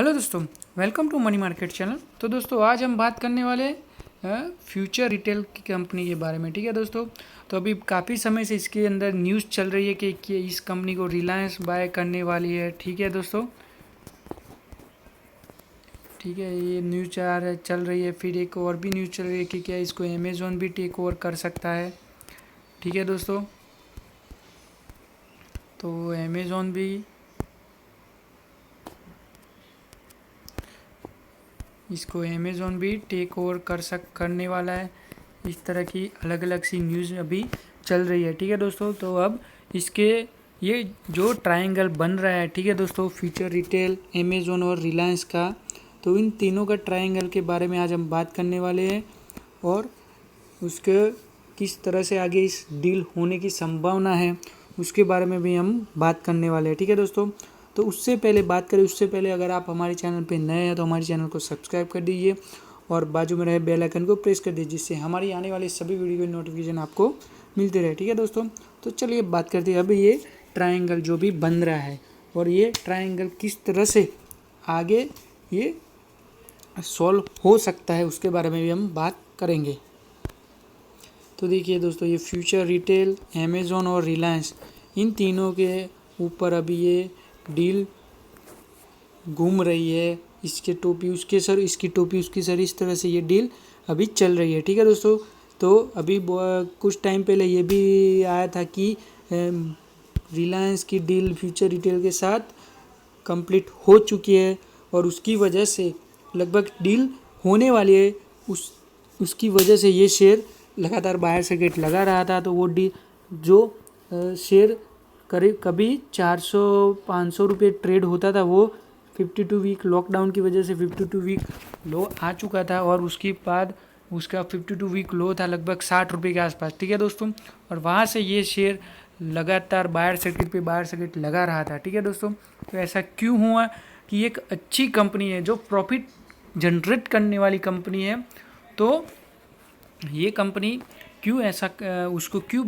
Hello दोस्तों, welcome to Money Market channel. तो दोस्तों आज हम बात करने वाले फ्यूचर रिटेल की कंपनी के बारे में। ठीक है दोस्तों, तो अभी काफ़ी समय से इसके अंदर न्यूज़ चल रही है कि इस कंपनी को रिलायंस बाय करने वाली है। ठीक है दोस्तों, ठीक है, ये न्यूज़ चल रही है। फिर एक और भी न्यूज़ चल रही है कि क्या इसको अमेज़ॉन भी टेक ओवर कर सकता है। ठीक है दोस्तों, तो अमेज़ॉन भी इसको अमेज़ॉन भी टेक ओवर करने वाला है। इस तरह की अलग अलग सी न्यूज़ अभी चल रही है। ठीक है दोस्तों, तो अब इसके ये जो ट्रायंगल बन रहा है, ठीक है दोस्तों, फ्यूचर रिटेल, अमेज़ॉन और रिलायंस का, तो इन तीनों का ट्रायंगल के बारे में आज हम बात करने वाले हैं और उसके किस तरह से आगे इस डील होने की संभावना है उसके बारे में भी हम बात करने वाले हैं। ठीक है दोस्तों, तो उससे पहले अगर आप हमारे चैनल पे नए हैं तो हमारे चैनल को सब्सक्राइब कर दीजिए और बाजू में रहे बेल आइकन को प्रेस कर दीजिए, जिससे हमारी आने वाली सभी वीडियो की नोटिफिकेशन आपको मिलते रहे। ठीक है दोस्तों, तो चलिए बात करते हैं अभी ये ट्रायंगल जो भी बन रहा है और ये ट्रायंगल किस तरह से आगे ये सॉल्व हो सकता है उसके बारे में भी हम बात करेंगे। तो देखिए दोस्तों, ये फ्यूचर रिटेल, अमेज़ॉन और रिलायंस, इन तीनों के ऊपर अभी ये डील घूम रही है। इसके टोपी उसके सर, इसकी टोपी उसकी सर, इस तरह से ये डील अभी चल रही है। ठीक है दोस्तों, तो अभी कुछ टाइम पहले ये भी आया था कि रिलायंस की डील फ्यूचर रिटेल के साथ कंप्लीट हो चुकी है और उसकी वजह से लगभग डील होने वाली है। उसकी वजह से ये शेयर लगातार बायर सर्किट लगा रहा था। तो वो जो शेयर करीब कभी 400-500 रुपये ट्रेड होता था, वो 52 वीक लॉकडाउन की वजह से 52 वीक लो आ चुका था और उसके बाद उसका 52 वीक लो था लगभग 60 रुपये के आसपास। ठीक है दोस्तों, और वहाँ से ये शेयर लगातार बायर सर्किट लगा रहा था। ठीक है दोस्तों, तो ऐसा क्यों हुआ कि एक अच्छी कंपनी है जो प्रॉफिट जनरेट करने वाली कंपनी है, तो ये कंपनी क्यों ऐसा उसको क्यों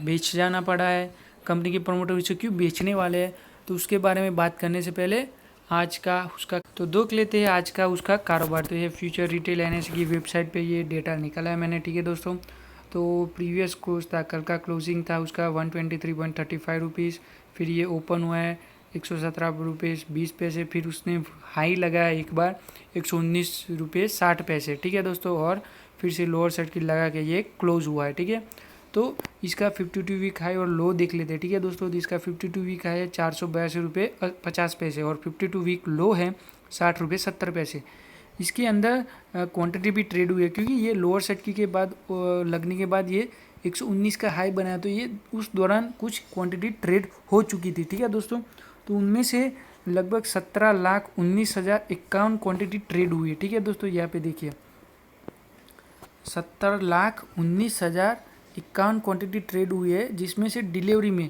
बेच जाना पड़ा है, कंपनी के प्रमोटर उसे क्यों बेचने वाले हैं, तो उसके बारे में बात करने से पहले आज का उसका तो देख लेते हैं आज का उसका कारोबार। तो ये फ्यूचर रिटेल एनएसई की वेबसाइट पे ये डेटा निकाला है मैंने। ठीक है दोस्तों, तो प्रीवियस क्लोज था, कल का क्लोजिंग था उसका 123.35 रुपीज़। फिर ये ओपन हुआ है 117 रुपये 20 पैसे। फिर उसने हाई लगाया एक बार 119 रुपये 60 पैसे। ठीक है दोस्तों, और फिर से लोअर सर्किट लगा के ये क्लोज हुआ है। ठीक है, तो इसका 52 वीक हाई और लो देख लेते हैं। ठीक है दोस्तों, तो इसका 52 वीक हाई है 482 रुपये 50 पैसे और 52 वीक लो है 60 रुपये 70 पैसे। इसके अंदर क्वांटिटी भी ट्रेड हुई है, क्योंकि ये लोअर सर्किट के बाद लगने के बाद ये 119 का हाई बनाया, तो ये उस दौरान कुछ क्वांटिटी ट्रेड हो चुकी थी। ठीक है दोस्तों, तो उनमें से लगभग 17,19,051 क्वांटिटी ट्रेड हुई है। ठीक है दोस्तों, यहाँ पे देखिए 17,19,051 क्वांटिटी ट्रेड हुई है, जिसमें से डिलीवरी में,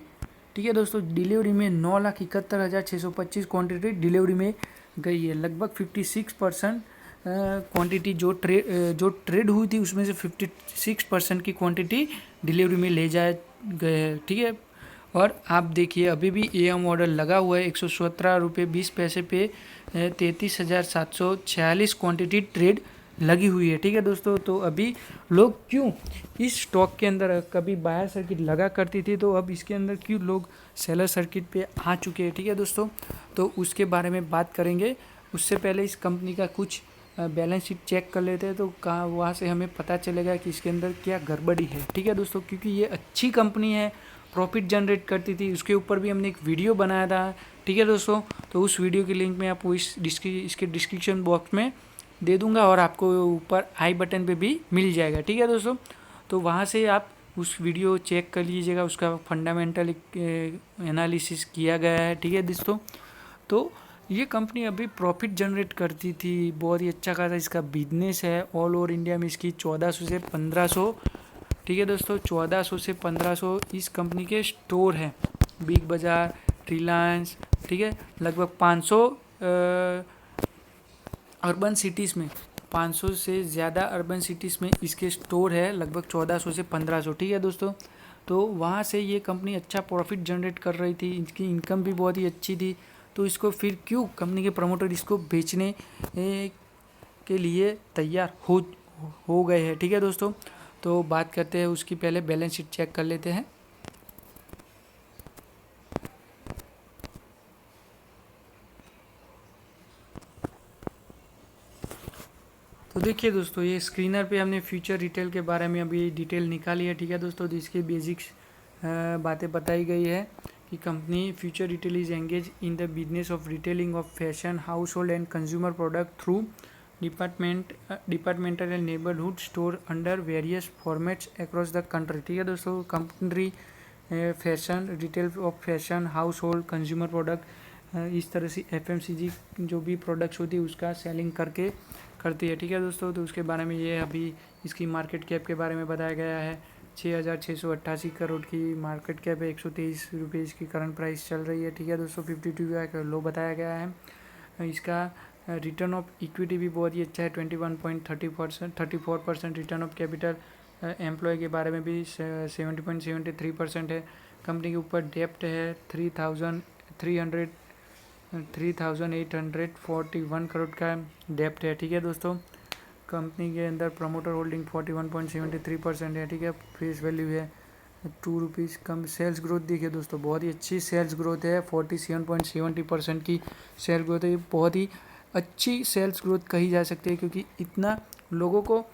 ठीक है दोस्तों, डिलीवरी में 9,71,625 क्वांटिटी डिलीवरी में गई है। लगभग 56% क्वांटिटी जो ट्रेड हुई थी उसमें से 56% की क्वांटिटी डिलीवरी में ले जाए गए हैं। ठीक है, और आप देखिए अभी भी एम ऑर्डर लगा हुआ है 117 रुपये 20 पैसे पे 33,746 क्वांटिटी ट्रेड लगी हुई है। ठीक है दोस्तों, तो अभी लोग क्यों इस स्टॉक के अंदर, कभी बायर सर्किट लगा करती थी तो अब इसके अंदर क्यों लोग सेलर सर्किट पे आ चुके हैं। ठीक है दोस्तों, तो उसके बारे में बात करेंगे। उससे पहले इस कंपनी का कुछ बैलेंस शीट चेक कर लेते हैं, तो कहाँ वहाँ से हमें पता चलेगा कि इसके अंदर क्या गड़बड़ी है। ठीक है दोस्तों, क्योंकि ये अच्छी कंपनी है, प्रॉफिट जनरेट करती थी, उसके ऊपर भी हमने एक वीडियो बनाया था। ठीक है दोस्तों, तो उस वीडियो की लिंक मैं आपको इसके डिस्क्रिप्शन बॉक्स में दे दूंगा और आपको ऊपर आई बटन पे भी मिल जाएगा। ठीक है दोस्तों, तो वहाँ से आप उस वीडियो चेक कर लीजिएगा, उसका फंडामेंटल एनालिसिस किया गया है। ठीक है दोस्तों, तो ये कंपनी अभी प्रॉफिट जनरेट करती थी, बहुत ही अच्छा खासा इसका बिजनेस है। ऑल ओवर इंडिया में इसकी 1400 से 1500, ठीक है दोस्तों, 1400 से 1500 इस कंपनी के स्टोर हैं। बिग बाज़ार, रिलायंस, ठीक है, लगभग 500 अर्बन सिटीज़ में, 500 से ज़्यादा अर्बन सिटीज़ में इसके स्टोर है, लगभग 1400 से 1500। ठीक है दोस्तों, तो वहाँ से ये कंपनी अच्छा प्रॉफिट जनरेट कर रही थी, इसकी इनकम भी बहुत ही अच्छी थी। तो इसको फिर क्यों कंपनी के प्रमोटर इसको बेचने के लिए तैयार हो गए हैं। ठीक है दोस्तों, तो बात करते हैं उसकी, पहले बैलेंस शीट चेक कर लेते हैं। तो देखिए दोस्तों, ये स्क्रीनर पे हमने फ्यूचर रिटेल के बारे में अभी डिटेल निकाली है। ठीक है दोस्तों, तो इसकी बेसिक्स बातें बताई गई है कि company Future Retail is engage in the business of retailing of fashion, household and consumer product through departmental and neighbourhood store under various formats across the country. ठीक है दोस्तों, company fashion retail of fashion, household, consumer product, इस तरह से FMCG जो भी products होती है उसका सेलिंग करती है। ठीक है दोस्तों, तो उसके बारे में ये अभी इसकी मार्केट कैप के बारे में बताया गया है। 6,688 करोड़ की मार्केट कैप है, 123 रुपये इसकी करंट प्राइस चल रही है। ठीक है दोस्तों, 52 का लो बताया गया है। इसका रिटर्न ऑफ इक्विटी भी बहुत ही अच्छा है, 34% रिटर्न ऑफ कैपिटल एम्प्लॉय के बारे में भी 70.73% है। कंपनी के ऊपर डेप्ट है 3,841 करोड़ का डेप्ट है। ठीक है दोस्तों, कंपनी के अंदर प्रमोटर होल्डिंग 41.73% है। ठीक है, फेस वैल्यू है 2 रुपीज़ कम। सेल्स ग्रोथ देखिए दोस्तों, बहुत ही अच्छी सेल्स ग्रोथ है, 47.70% की सेल्स ग्रोथ है। ये बहुत ही अच्छी सेल्स ग्रोथ कही जा सकती है, क्योंकि इतना लोगों को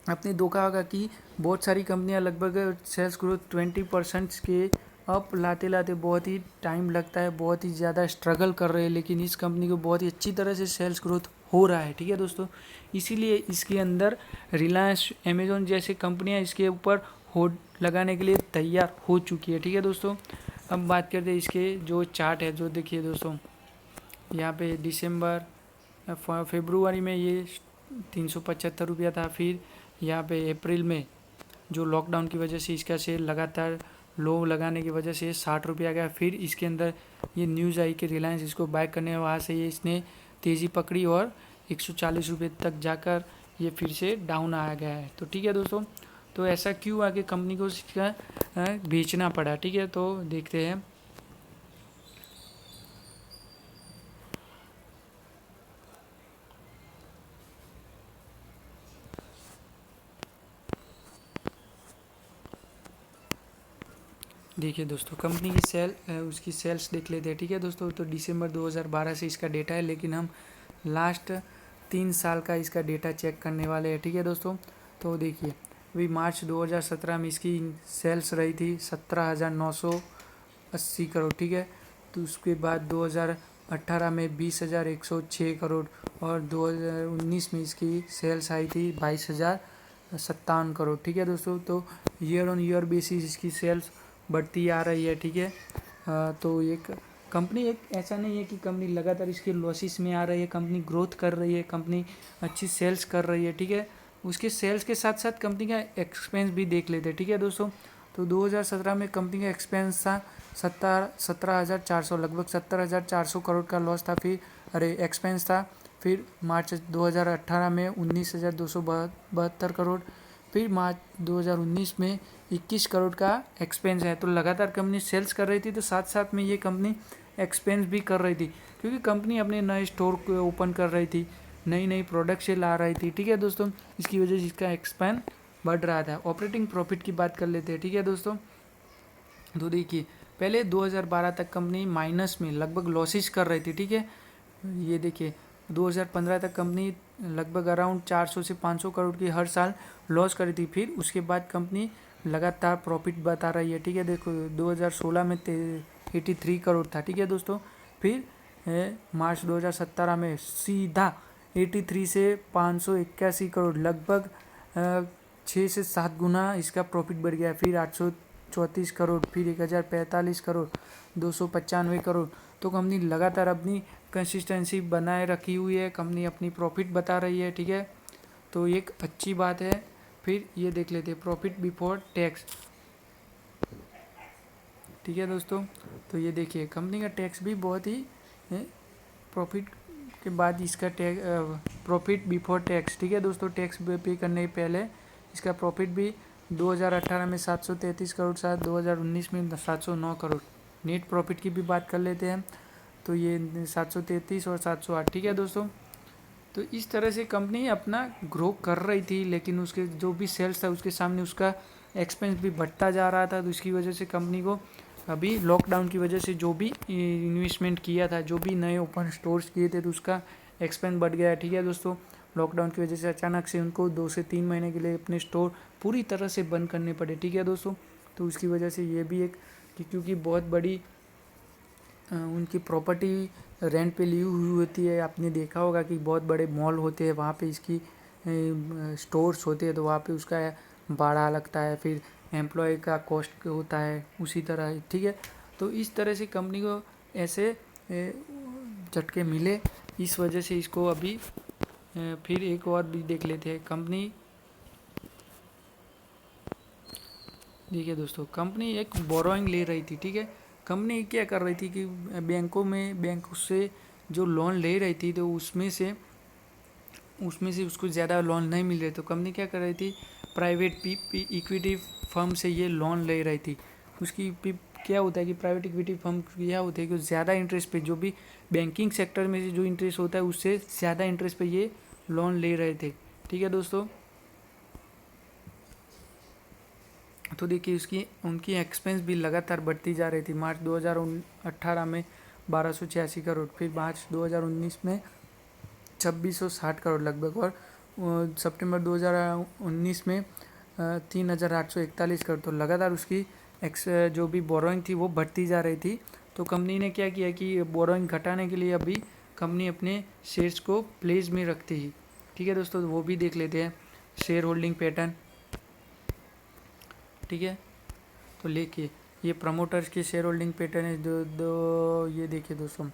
आपने देखा होगा कि बहुत सारी कंपनियां लगभग सेल्स ग्रोथ 20% के अप लाते लाते बहुत ही टाइम लगता है, बहुत ही ज़्यादा स्ट्रगल कर रहे हैं, लेकिन इस कंपनी को बहुत ही अच्छी तरह से सेल्स ग्रोथ हो रहा है। ठीक है दोस्तों, इसीलिए इसके अंदर रिलायंस, अमेजोन जैसे कंपनियां इसके ऊपर होल्ड लगाने के लिए तैयार हो चुकी है। ठीक है दोस्तों, अब बात करते हैं इसके जो चार्ट है, जो देखिए दोस्तों यहाँ पे फरवरी में ये 375 रुपया था, फिर यहाँ पे अप्रैल में जो लॉकडाउन की वजह से इसका शेयर लगातार लो लगाने की वजह से 60 रुपया गया। फिर इसके अंदर ये न्यूज़ आई कि रिलायंस इसको बाय करने, वहाँ से ये इसने तेज़ी पकड़ी और 140 रुपये तक जाकर ये फिर से डाउन आ गया है। तो ठीक है दोस्तों, तो ऐसा क्यों आगे कंपनी को इसका बेचना पड़ा। ठीक है, तो देखते हैं। देखिए दोस्तों, कंपनी की उसकी सेल्स देख लेते हैं। ठीक है दोस्तों, तो दिसंबर 2012 से इसका डेटा है, लेकिन हम लास्ट 3 साल का इसका डेटा चेक करने वाले हैं। ठीक है दोस्तों, तो देखिए अभी मार्च 2017 में इसकी सेल्स रही थी 17,980 करोड़। ठीक है, तो उसके बाद 2018 में 20,106 करोड़ और 2019 में इसकी सेल्स आई थी 22,057 करोड़। ठीक है दोस्तों, तो ईयर ऑन ईयर बेसिस इसकी सेल्स बढ़ती आ रही है। ठीक है, तो एक कंपनी, एक ऐसा नहीं है कि कंपनी लगातार इसके लॉसेस में आ रही है, कंपनी ग्रोथ कर रही है, कंपनी अच्छी सेल्स कर रही है। ठीक है, उसके सेल्स के साथ साथ कंपनी का एक्सपेंस भी देख लेते हैं। ठीक है दोस्तों, तो 2017 में कंपनी का एक्सपेंस था 17,400, लगभग 17,400 करोड़ का लॉस था, फिर एक्सपेंस था। फिर मार्च 2018 में 19,272 करोड़, फिर मार्च 2019 में 21 करोड़ का एक्सपेंस है। तो लगातार कंपनी सेल्स कर रही थी, तो साथ साथ में ये कंपनी एक्सपेंस भी कर रही थी, क्योंकि कंपनी अपने नए स्टोर को ओपन कर रही थी, नई नई प्रोडक्ट से ला रही थी। ठीक है दोस्तों, इसकी वजह से इसका एक्सपेंस बढ़ रहा था। ऑपरेटिंग प्रॉफिट की बात कर लेते हैं। ठीक है दोस्तों, तो देखिए पहले 2012 तक कंपनी माइनस में लगभग लॉसेस कर रही थी। ठीक है, ये देखिए 2015 तक कंपनी लगभग अराउंड 400 से 500 करोड़ की हर साल लॉस करी थी, फिर उसके बाद कंपनी लगातार प्रॉफिट बता रही है। ठीक है, देखो 2016 में 83 करोड़ था। ठीक है दोस्तों, फिर मार्च 2017 में सीधा 83 से 581 करोड़, लगभग 6 से 7 गुना इसका प्रॉफिट बढ़ गया। फिर 834 करोड़, फिर 1,045 करोड़, 295 करोड़। तो कंपनी लगातार अपनी कंसिस्टेंसी बनाए रखी हुई है, कंपनी अपनी प्रॉफिट बता रही है। ठीक है, तो एक अच्छी बात है। फिर ये देख लेते हैं प्रॉफिट बिफोर टैक्स। ठीक है दोस्तों, तो ये देखिए कंपनी का टैक्स भी बहुत ही प्रॉफिट के बाद इसका प्रॉफिट बिफोर टैक्स। ठीक है दोस्तों, टैक्स पे करने के पहले इसका प्रॉफिट भी 2018 में 733 करोड़ था, 2019 में 709 करोड़। नेट प्रॉफिट की भी बात कर लेते हैं, तो ये 733 और 708, ठीक है दोस्तों। तो इस तरह से कंपनी अपना ग्रो कर रही थी, लेकिन उसके जो भी सेल्स था उसके सामने उसका एक्सपेंस भी बढ़ता जा रहा था। तो इसकी वजह से कंपनी को अभी लॉकडाउन की वजह से जो भी इन्वेस्टमेंट किया था, जो भी नए ओपन स्टोर्स किए थे, तो उसका एक्सपेंस बढ़ गया है, ठीक है दोस्तों। लॉकडाउन की वजह से अचानक से उनको 2 से 3 महीने के लिए अपने स्टोर पूरी तरह से बंद करने पड़े, ठीक है दोस्तों। तो उसकी वजह से ये भी एक क्योंकि बहुत बड़ी उनकी प्रॉपर्टी रेंट पे ली हुई होती है। आपने देखा होगा कि बहुत बड़े मॉल होते हैं, वहाँ पे इसकी स्टोर्स होते हैं, तो वहाँ पे उसका भाड़ा लगता है, फिर एम्प्लॉय का कॉस्ट होता है उसी तरह, ठीक है। तो इस तरह से कंपनी को ऐसे झटके मिले, इस वजह से इसको अभी फिर एक और भी देख लेते हैं। कंपनी देखिए दोस्तों, कंपनी एक बोरोइंग ले रही थी, ठीक है। कंपनी क्या कर रही थी कि बैंक से जो लोन ले रही थी, तो उसमें से उसको ज़्यादा लोन नहीं मिल रहे, तो कंपनी क्या कर रही थी, प्राइवेट इक्विटी फर्म से ये लोन ले रही थी। उसकी क्या होता है कि प्राइवेट इक्विटी फर्म क्या होता है कि ज़्यादा इंटरेस्ट पे, जो भी बैंकिंग सेक्टर में से जो इंटरेस्ट होता है उससे ज़्यादा इंटरेस्ट पे ये लोन ले रहे थे, ठीक है दोस्तों। तो देखिए उनकी एक्सपेंस भी लगातार बढ़ती जा रही थी। मार्च 2018 में 1286 करोड़, फिर मार्च 2019 में 2660 करोड़ लगभग, और सितंबर 2019 में 3841 करोड़। तो लगातार उसकी जो भी बोरोइंग थी वो बढ़ती जा रही थी। तो कंपनी ने क्या किया कि बोरोइंग घटाने के लिए अभी कंपनी अपने शेयर्स को प्लेस में रखती है, ठीक है दोस्तों। तो वो भी देख लेते हैं शेयर होल्डिंग पैटर्न, ठीक है। तो लेके ये प्रमोटर्स की शेयर होल्डिंग पैटर्न है दो ये देखिए दोस्तों।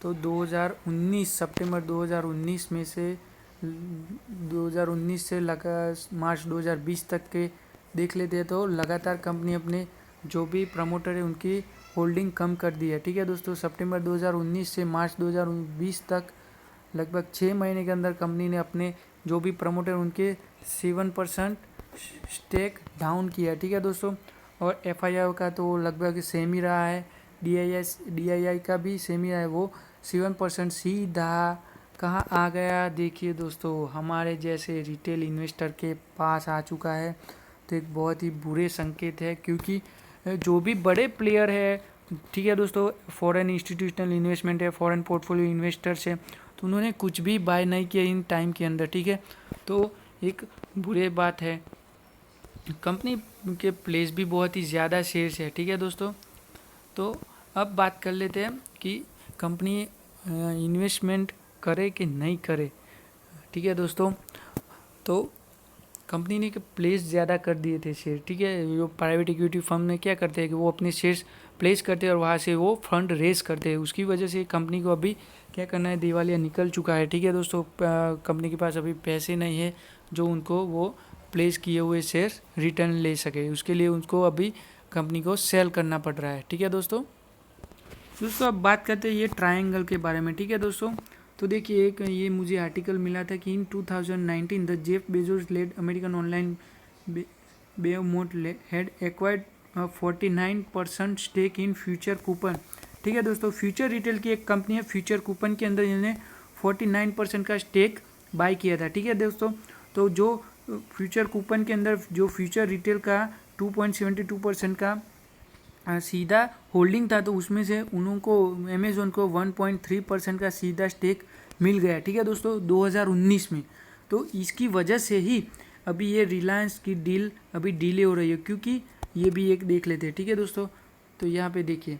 तो 2019 सितंबर 2019 में से 2019 से लगा मार्च 2020 तक के देख लेते हैं, तो लगातार कंपनी अपने जो भी प्रमोटर है उनकी होल्डिंग कम कर दी है, ठीक है दोस्तों। सितंबर 2019 से मार्च 2020 तक लगभग 6 महीने के अंदर कंपनी ने अपने जो भी प्रमोटर उनके 7% स्टेक डाउन किया, ठीक है दोस्तों। और FII का तो लगभग सेम ही रहा है, DII का भी सेम ही रहा है, वो 7% सीधा कहाँ आ गया, देखिए दोस्तों, हमारे जैसे रिटेल इन्वेस्टर के पास आ चुका है। तो एक बहुत ही बुरे संकेत है, क्योंकि जो भी बड़े प्लेयर है, ठीक है दोस्तों, फॉरेन इंस्टीट्यूशनल इन्वेस्टमेंट है, फॉरेन पोर्टफोलियो इन्वेस्टर्स है, तो उन्होंने कुछ भी बाय नहीं किया इन टाइम के अंदर, ठीक है। तो एक बुरे बात है, कंपनी के प्लेस भी बहुत ही ज़्यादा शेयर्स है, ठीक है दोस्तों। तो अब बात कर लेते हैं कि कंपनी इन्वेस्टमेंट करे कि नहीं करे, ठीक है दोस्तों। तो कंपनी ने प्लेस ज़्यादा कर दिए थे शेयर, ठीक है। जो प्राइवेट इक्विटी फर्म ने क्या करते हैं कि वो अपने शेयर्स प्लेस करते हैं और वहाँ से वो फंड रेज करते हैं। उसकी वजह से कंपनी को अभी क्या करना है, दिवालिया निकल चुका है, ठीक है दोस्तों। कंपनी के पास अभी पैसे नहीं है जो उनको वो प्लेस किए हुए शेयर रिटर्न ले सके, उसके लिए उनको अभी कंपनी को सेल करना पड़ रहा है, ठीक है दोस्तों। अब बात करते हैं ये ट्रायंगल के बारे में, ठीक है दोस्तों। तो देखिए एक ये मुझे आर्टिकल मिला था कि in 2019 the Jeff Bezos led American online behemoth had acquired 49% stake in future coupon, ठीक है दोस्तों। फ्यूचर रिटेल की एक कंपनी है, फ्यूचर कूपन के अंदर इन्होंने 49% का स्टेक बाय किया था, ठीक है दोस्तों। तो जो फ्यूचर कूपन के अंदर जो फ्यूचर रिटेल का 2.72% का सीधा होल्डिंग था, तो उसमें से उनको अमेज़ॉन को 1.3% का सीधा स्टेक मिल गया, ठीक है दोस्तों, 2019 में। तो इसकी वजह से ही अभी ये रिलायंस की डील अभी डिले हो रही है, क्योंकि ये भी एक देख लेते हैं, ठीक है दोस्तों। तो यहाँ पे देखिए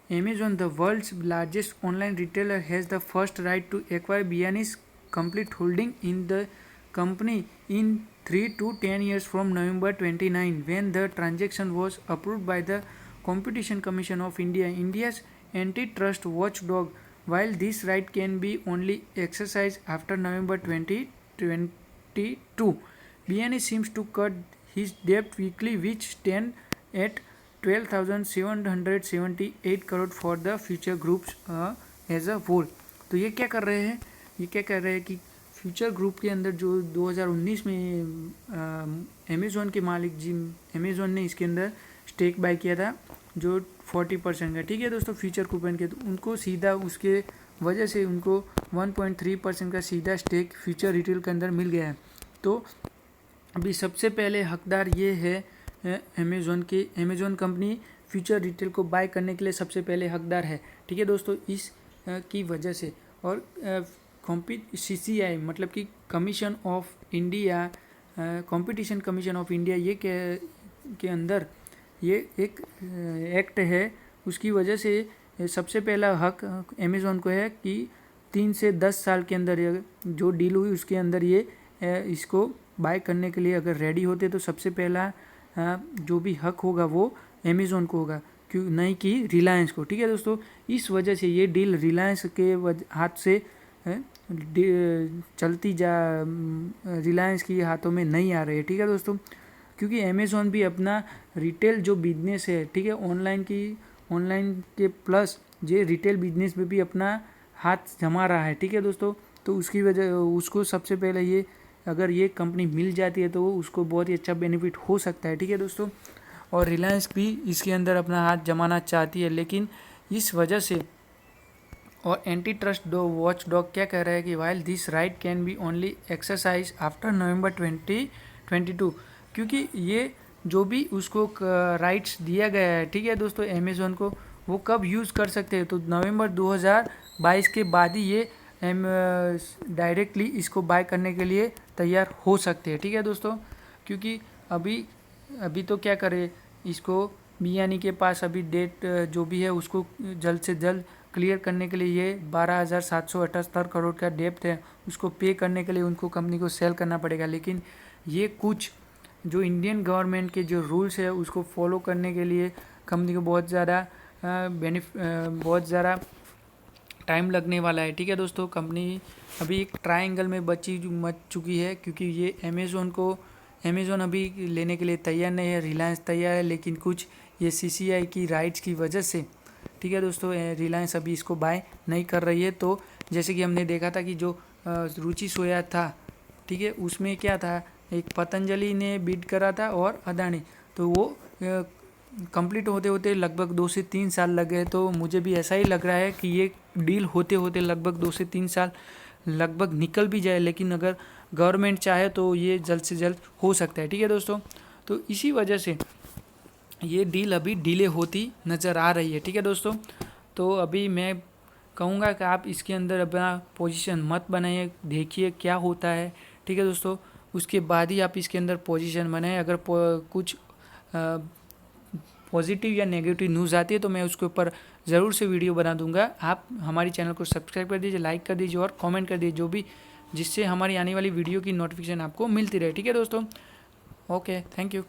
Amazon, the world's largest online retailer, has the first right to acquire Biani's complete holding in the company in 3 to 10 years from November 29, when the transaction was approved by the Competition Commission of India, India's antitrust watchdog. While this right can be only exercised after November 2022, Biani seems to cut his debt weekly, which stand at 12,778 crore for the Future group's as a whole. तो ये क्या कर रहे हैं कि future group के अंदर जो 2019 में अमेज़ॉन के मालिक जी अमेज़ॉन ने इसके अंदर स्टेक बाय किया था जो 40% का, ठीक है दोस्तों, फ्यूचर कूपन के, तो उनको सीधा उसके वजह से उनको 1.3% का सीधा स्टेक फ्यूचर रिटेल के अंदर मिल गया है। तो अभी सबसे पहले हकदार ये है अमेज़ॉन कंपनी फ्यूचर रिटेल को बाय करने के लिए सबसे पहले हकदार है, ठीक है दोस्तों, इस की वजह से। और CCI मतलब कि commission of India, competition commission of India, ये के अंदर ये एक एक्ट है, उसकी वजह से सबसे पहला हक अमेज़ॉन को है कि 3 से 10 साल के अंदर जो डील हुई उसके अंदर ये इसको बाय करने के लिए अगर रेडी होते तो सबसे पहला जो भी हक होगा वो अमेज़ॉन को होगा, क्यों नहीं कि रिलायंस को, ठीक है दोस्तों। इस वजह से ये डील रिलायंस के हाथ से चलती रिलायंस के हाथों में नहीं आ रही है, ठीक है दोस्तों, क्योंकि अमेज़ॉन भी अपना रिटेल जो बिजनेस है, ठीक है, ऑनलाइन के प्लस ये रिटेल बिजनेस में भी अपना हाथ जमा रहा है, ठीक है दोस्तों। तो उसकी वजह उसको सबसे पहले ये अगर ये कंपनी मिल जाती है तो उसको बहुत ही अच्छा बेनिफिट हो सकता है, ठीक है दोस्तों। और रिलायंस भी इसके अंदर अपना हाथ जमाना चाहती है, लेकिन इस वजह से, और एंटी ट्रस्ट वॉच डॉग क्या कह रहा है कि while this right can be only exercise after नवंबर 2022, क्योंकि ये जो भी उसको राइट्स दिया गया है, ठीक है दोस्तों, अमेज़ॉन को, वो कब यूज़ कर सकते हैं, तो नवंबर 2022 के बाद ही ये डायरेक्टली इसको बाय करने के लिए तैयार हो सकते हैं, ठीक है दोस्तों। क्योंकि अभी तो क्या करें, इसको मियानी के पास अभी डेट जो भी है उसको जल्द से जल्द क्लियर करने के लिए ये 12,778 करोड़ का डेप्ट है, उसको पे करने के लिए उनको कंपनी को सेल करना पड़ेगा। लेकिन ये कुछ जो इंडियन गवर्नमेंट के जो रूल्स है उसको फॉलो करने के लिए कंपनी को बहुत ज़्यादा टाइम लगने वाला है, ठीक है दोस्तों। कंपनी अभी एक ट्रायंगल में मच चुकी है, क्योंकि ये अमेज़ॉन अभी लेने के लिए तैयार नहीं है, रिलायंस तैयार है, लेकिन कुछ ये CCI की राइट्स की वजह से, ठीक है दोस्तों, रिलायंस अभी इसको बाय नहीं कर रही है। तो जैसे कि हमने देखा था कि जो रुचि सोया था, ठीक है, उसमें क्या था, एक पतंजलि ने बिड करा था और अदानी, तो वो कंप्लीट होते होते लगभग 2 से 3 साल लग गए। तो मुझे भी ऐसा ही लग रहा है कि ये डील होते होते लगभग 2 से 3 साल लगभग निकल भी जाए, लेकिन अगर गवर्नमेंट चाहे तो ये जल्द से जल्द हो सकता है, ठीक है दोस्तों। तो इसी वजह से ये डील अभी डिले होती नज़र आ रही है, ठीक है दोस्तों। तो अभी मैं कहूँगा कि आप इसके अंदर अपना पोजीशन मत बनाइए, देखिए क्या होता है, ठीक है दोस्तों, उसके बाद ही आप इसके अंदर पोजीशन बनाएं। अगर कुछ पॉजिटिव या नेगेटिव न्यूज़ आती है तो मैं उसके ऊपर ज़रूर से वीडियो बना दूंगा। आप हमारी चैनल को सब्सक्राइब कर दीजिए, लाइक कर दीजिए और कमेंट कर दीजिए, जो भी जिससे हमारी आने वाली वीडियो की नोटिफिकेशन आपको मिलती रहे, ठीक है दोस्तों। Okay, thank you.